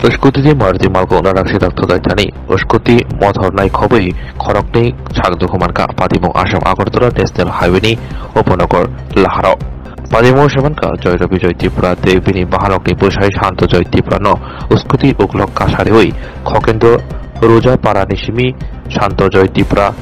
Uskuti marti malko narak sidak thudai tani uskuti mothornai khobai khorokni chakdukumanka padimo Asam Agartala National Highway ni Upanagor Laharo Padimo Shamanka Joyrabi Joy Tripura Devini Bahanokni Bushai Shanto Joy Tripura no Uskuti Uklok Kasari Hoi Khokendo Roja Paranishimi Shanto Joy Tripura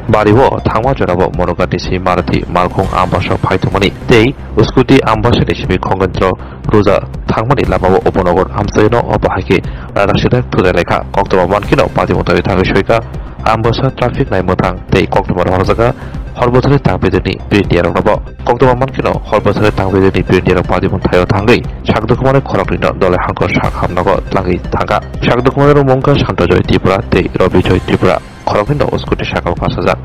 Bariwo Thangma Jorabo Monogatisi Marathi Malkong Ambasha Paitumani Tei Uskuti Ambasha Rishimi Khongentro Roja Thangmani Labawo Upanagor Amsaino Opahaki Radashida Tudaleka October 1 Kino Padimotai Tangishoika Ambasha Traffic Naimotang Tei October Hozaga Horbotari Tangbedeni Pindiaro Nabo October 1 Kino Horbotari Tangbedeni Pindiaro Padimotayo Tangi Shakdukumane Khoroklino Dole Hanko Shakhamnago Tlangi Tanga Shakdukumane Monka Shanto Joy Tripura Tei Robi Joy Tripura Khoroklino Uskuti Shakal Pasazak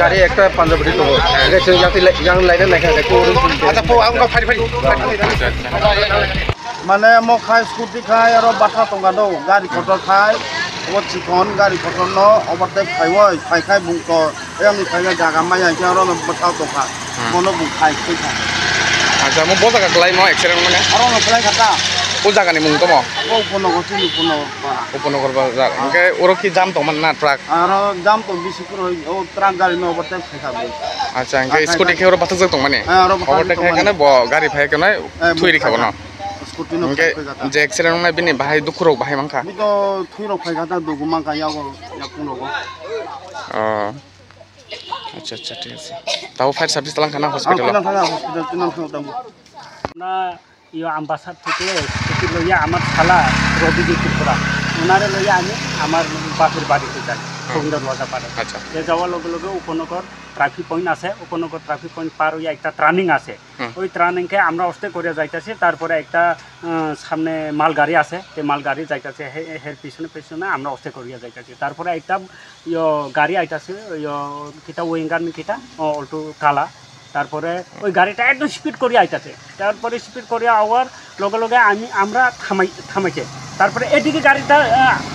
গাড়ি একটা পাঞ্জাবি তো গেছে yang lainnya naik ada po ang ka phari মানে mo khai scooty khai aro batha tonga do gari kotor khai o chikon gari kotor no overtake khai khai bung ko yang khai ga jaga maya ke aro batha to kha mono bung khai khai acha mo bo jaga klai no accident mane aro no khai kata o jaga ni mung to mo o pono ko chini pono Upanagor bazar ke oro ki jam to man na truck aro jam to bisi kro o truck gari no overtake khai kha acha ke scooty ke oro bathak to mane overtake khai kana bo gari phai kana thui ri khabo no scooty no ke je accident na bini bahai dukhuro bahai mangkha mi to thui ro khai kata du gumang ka yago yakun ro আচ্ছা আচ্ছা ঠিক আছে তাও fire service তালাং খানা hospital না ইয়ে আম্বাসার থেকে ছুটি লইয়া আমার শালা রবি ত্রিপুরা ওনারে লইয়া আমি আমার বাপের বাড়িতে যাই গোবিন্দ দরজা পাড়ে আচ্ছা যে যাওয়ার লগে লগে উপনগর ট্রাফিক পয়েন্ট আছে উপনগর ট্রাফিক পয়েন্ট পার হইয়া একটা ট্রানিং আছে ওই ট্রানিংকে আমরা অস্তে করে যাইতেছি তারপরে একটা সামনে মালগাড়ি আছে এই মালগাড়ি যাইতেছে হের পিছনে পিছনে আমরা অস্তে করিয়া যাইতেছি তারপরে একটা গাড়ি আইতাছে কিটা উইঙ্গার কিটা অল্টো কালা তারপরে ওই গাড়িটা একদম স্পিড করে আইতাছে তারপরে স্পিড করে আওয়ার লগে লগে আমরা থামাইছে তারপরে এদিকে গাড়িটা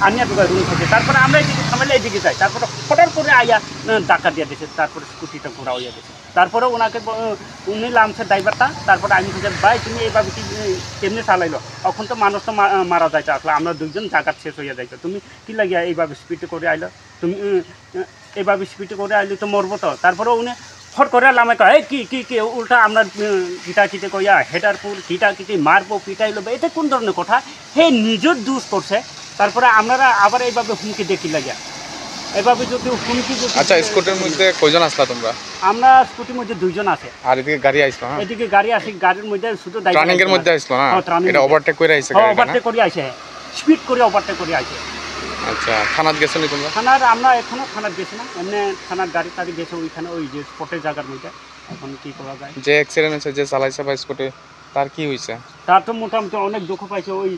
আনিয়া ঢুকায় রুম থেকে তারপরে আমরা এদিকে থামাইলে এদিকে যাই তারপরে হঠাৎ করে আইয়া ডাকা দিয়ে দিয়েছে তারপরে স্কুটিটা ঘোরা হইয়া গেছে তারপরে ওনাকে উনি নামছে ড্রাইভারটা তারপরে আমি বলছি ভাই তুমি এইভাবে কি কেমনি চালাইলো এখন তো মানুষ তো মারা যাইতে আসলে আমরা দুইজন জায়গা শেষ হইয়া যাইতো তুমি কি লাগিয়া এইভাবে স্পিডে করে আইলো তুমি এইভাবে স্পিডে করে আইলে তো মরবো তো তারপরে উনি হট করে লামে কয় কি উল্টা আমরা কিটা কিটে কইয়া হেটারপুর কিটা কিটি মারবো পিটাইলো এটা কোন ধরনের কথা হে নিজের দোষ করছে তারপরে আমরা আবার এইভাবে হুমকি দেখি লাগিয়া এইভাবে যদি হুমকি যদি আচ্ছা স্কুটির মধ্যে কয়জন আসলা তোমরা আমরা স্কুটির মধ্যে দুইজন আছে আর এদিকে গাড়ি আইছো হ্যাঁ এদিকে গাড়ি আছে গাড়ির মধ্যে শুধু ট্রানিং এর মধ্যে আইছো না এটা ওভারটেক করে আইছে গাড়ি ওভারটেক করে আইছে স্পিড করে ওভারটেক করে আইছে আচ্ছা থানাত গেছো নি তোমরা থানার আমরা এখনো থানাত গেছি না এমনি থানার গাড়ি টাড়ি গেছে ওইখানে ওই যে স্পটের জায়গার মধ্যে এখন কি করা যায় যে অ্যাক্সিডেন্ট হয়েছে যে চালাইছে বা স্কুটি তার কি হয়েছে তার তো মোটামুটি অনেক দুঃখ পাইছে ওই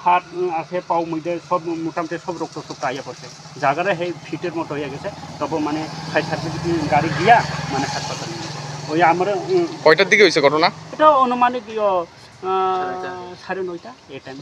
হাত আছে পাও মধ্যে সব মোটামুটি সব রক্ত শক্ত আইয়া পড়ছে জায়গাটা সেই ফিটের মতো হয়ে গেছে তবে মানে ফায়ার সার্ভিস গাড়ি গিয়া মানে হাসপাতাল ওই আমরা কয়টার দিকে হয়েছে ঘটনা এটা অনুমানিক 9:30 এই টাইম